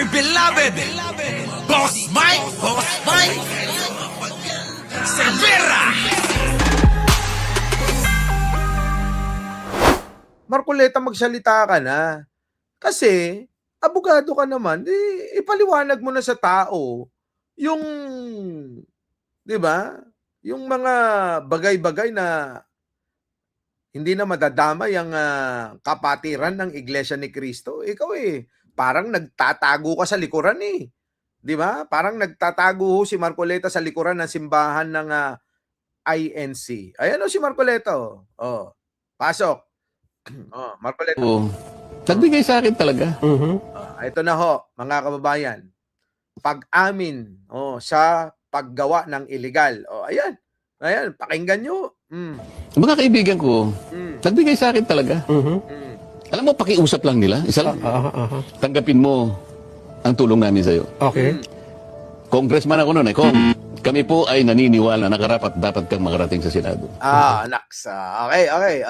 beloved Boss Mike Cervera. Marcoleta, magsalita ka na. Kasi, abogado ka naman, ipaliwanag mo na sa tao yung, di ba, yung mga bagay-bagay na hindi na madadamay ang kapatiran ng Iglesia ni Cristo. Ikaw parang nagtatago ka sa likuran eh. Di ba? Parang nagtatago si Marcoleta sa likuran ng simbahan ng INC. Ayan o si Marcoleta. Oh, pasok. Marcoleta. Oo. Nagbigay sa akin talaga. Ito na ho, mga kababayan. Pag-amin sa paggawa ng illegal. Ayan. Ayan, pakinggan nyo. Mga kaibigan ko, nagbigay sa akin talaga. Alam mo, pakiusap lang nila. Isa lang. Tanggapin mo ang tulong namin sa'yo. Okay. Congressman ako noon Kung kami po ay naniniwala na karapat dapat kang makarating sa Senado. Naks. Okay.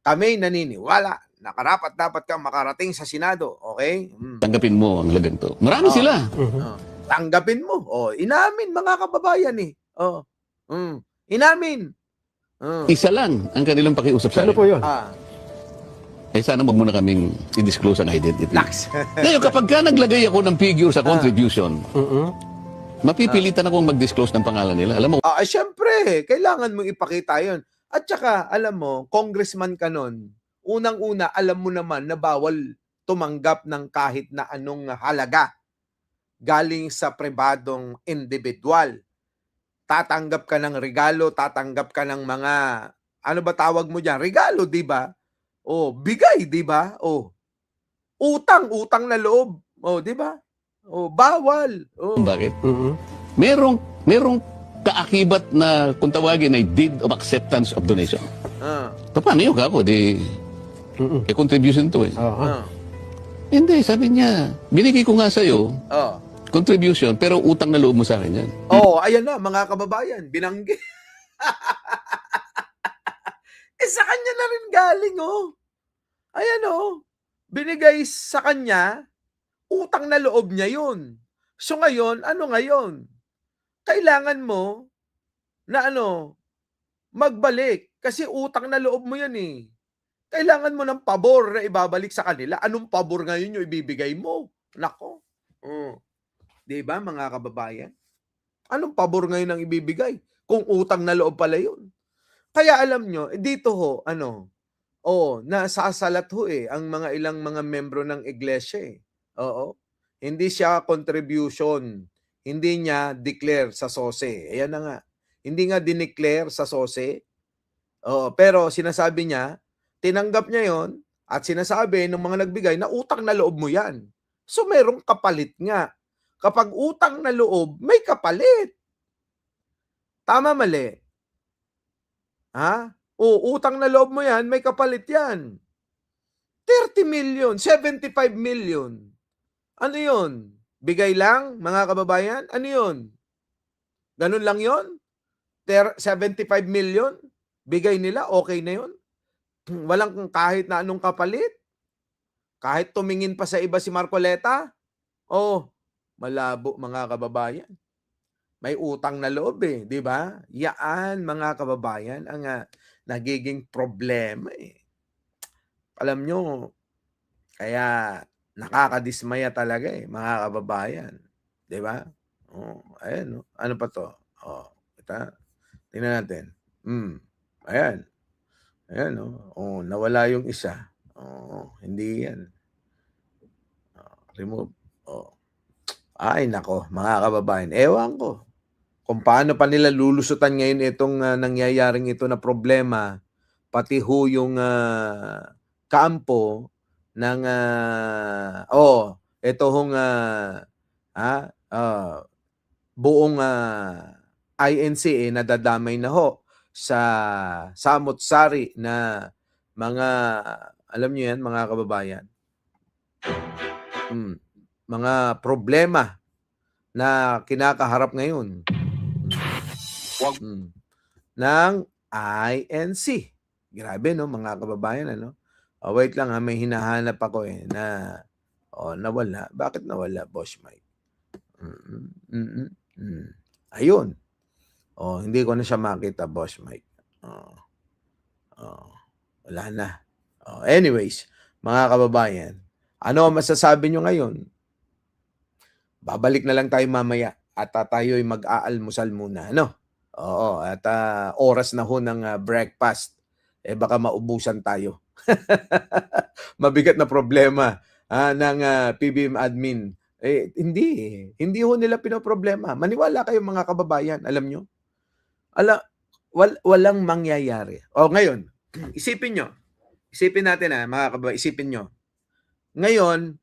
Kami naniniwala na karapat dapat kang makarating sa Senado. Okay? Tanggapin mo ang lagang to. Marami sila. Tanggapin mo. Inamin, mga kababayan eh. Inamin. Isa lang ang kanilang pakiusap sa Ano akin. po yun? Sana wag mo na kaming i-disclose ang identity. Naks. Ngayon, kapag ka naglagay ako ng figure sa contribution, mapipilitan akong mag-disclose ng pangalan nila. Alam mo, Siyempre, kailangan mo ipakita yun. At saka, alam mo, congressman ka nun, unang-una, alam mo naman na bawal tumanggap ng kahit na anong halaga galing sa pribadong individual. Tatanggap ka ng regalo, tatanggap ka ng mga, ano ba tawag mo dyan? Regalo, di ba? Bigay, di ba? Utang na loob. Di ba? Bawal. bakit? Merong kaakibat na kung tawagin ay deed of acceptance of donation. Paano yun kako? Contribution to eh. Hindi, sabi niya, binigay ko nga sa'yo, contribution, pero utang na loob mo sa akin yan. Ayan na, mga kababayan, binanggit. Sa kanya na rin galing, Ayan, binigay sa kanya, utang na loob niya yun. So ngayon, ano ngayon? Kailangan mo na magbalik. Kasi utang na loob mo yan eh. Kailangan mo ng pabor na ibabalik sa kanila. Anong pabor ngayon yung ibibigay mo? Nako. Diba, mga kababayan? Anong pabor ngayon ang ibibigay? Kung utang na loob pala yun. Kaya alam nyo, dito nasasalat ang mga ilang mga membro ng iglesia eh. Hindi siya contribution. Hindi niya declare sa SOSE. Ayan na nga. Hindi nga dineclare sa SOSE. Pero sinasabi niya, tinanggap niya yon at sinasabi ng mga nagbigay na utang na loob mo yan. So merong kapalit nga. Kapag utang na loob, may kapalit. Tama, mali? Utang na loob mo yan, may kapalit yan. 30 million, 75 million. Ano yun? Bigay lang, mga kababayan? Ano yun? Ganun lang yun? 75 million? Bigay nila, okay na yun? Walang kahit na anong kapalit? Kahit tumingin pa sa iba si Marcoleta? Malabo, mga kababayan. May utang na loob di ba? Yaan, mga kababayan, ang nagiging problema Alam nyo, kaya nakakadismaya talaga mga kababayan. Di ba? Ayan, ano pa to? Tingnan natin. Ayan. Ayan, nawala yung isa. Hindi yan. Remove. Ay, nako, mga kababayan. Ewan ko kung paano pa nila lulusutan ngayon itong nangyayaring ito na problema, pati yung kampo ng ito buong INC nadadamay na sa samot-sari na mga, alam niyo yan, mga kababayan, mga problema na kinakaharap ngayon ng INC. Grabe, no, mga kababayan, Wait lang, may hinahanap ako na Oh, nawala. Bakit nawala, Boss Mike? Ayun. Oh, hindi ko na siya makita, Boss Mike. Oh. Wala na. Oh, anyways, mga kababayan, ano ang masasabi nyo ngayon? Babalik na lang tayo mamaya at tayo'y mag-aalmusal muna, ano? Oo, at oras na ho ng breakfast. Baka maubusan tayo. Mabigat na problema ng PBM admin. Hindi ho nila pinoproblema. Maniwala kayo mga kababayan, alam nyo? Walang mangyayari. O ngayon, isipin natin mga kababayan, isipin nyo. Ngayon,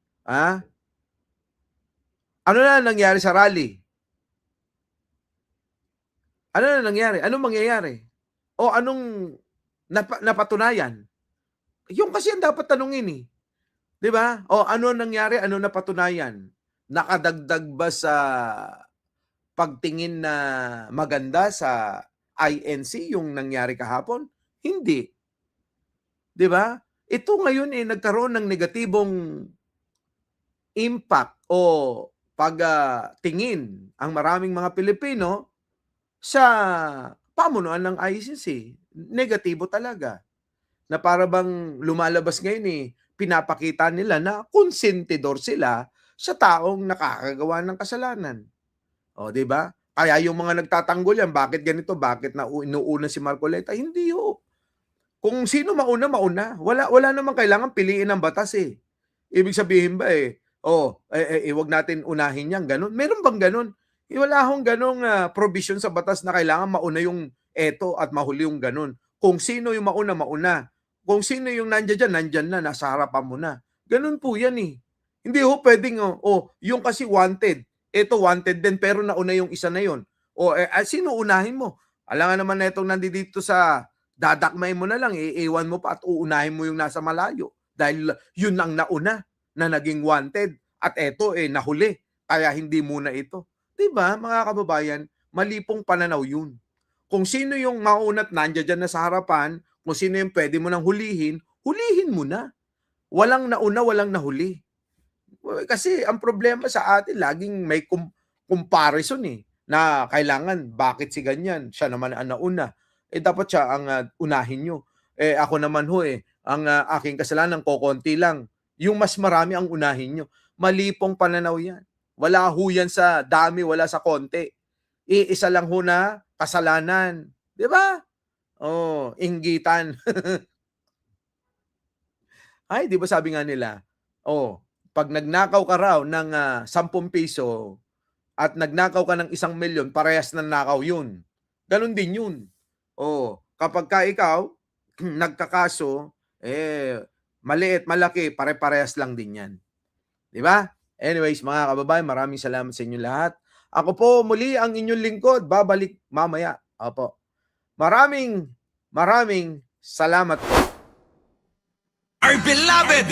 ano na nangyari sa rally? Ano na nangyari? Anong mangyayari? O anong napatunayan? Yung kasi ang dapat tanungin eh. 'Di ba? O ano nangyari? Ano napatunayan? Nakadagdag ba sa pagtingin na maganda sa INC yung nangyari kahapon? Hindi. 'Di ba? Ito ngayon nagkaroon ng negatibong impact o pagtingin ang maraming mga Pilipino sa pamunuan ng ICC. Negatibo talaga. Na para bang lumalabas ngayon pinapakita nila na konsentidor sila sa taong nakakagawa ng kasalanan. O, di ba? Kaya yung mga nagtatanggol yan, bakit ganito? Bakit na inuuna si Marcoleta? Hindi ho. Kung sino mauna, mauna. Wala namang kailangan piliin ng batas eh. Ibig sabihin ba wag natin unahin yan, ganun. Meron bang ganun? Wala hong ganung provision sa batas na kailangan mauna yung eto at mahuli yung ganun. Kung sino yung mauna, mauna. Kung sino yung nandyan na, nasa harapan mo na. Ganun po yan eh. Hindi ho pwedeng, yung kasi wanted. Ito wanted din, pero nauna yung isa na yun. Sino unahin mo? Alam nga naman na itong nandito sa dadakmay mo na lang, iiwan mo pa at uunahin mo yung nasa malayo. Dahil yun ang nauna na naging wanted. At eto nahuli. Kaya hindi muna ito. Diba, mga kababayan, mali pong pananaw yun. Kung sino yung mauna at nandiyan na sa harapan, kung sino yung pwede mo nang hulihin, hulihin mo na. Walang nauna, walang nahuli. Kasi ang problema sa atin, laging may comparison na kailangan, bakit si ganyan? Siya naman ang nauna. Dapat siya ang unahin nyo. Ako naman ang aking kasalanan, kokonti lang. Yung mas marami ang unahin nyo. Mali pong pananaw yan. Wala ho yan sa dami, wala sa konti. Iisa lang ho na kasalanan. Di ba? Inggitan. Ay, di ba sabi nga nila, pag nagnakaw ka raw ng 10 piso at nagnakaw ka ng 1,000,000, parehas na nakaw yun. Ganon din yun. Kapag ka ikaw, nagkakaso, maliit, malaki, pare-parehas lang din yan. Di ba? Anyways, mga kababayan, maraming salamat sa inyo lahat. Ako po muli ang inyong lingkod. Babalik mamaya. Opo. Maraming salamat po. Our beloved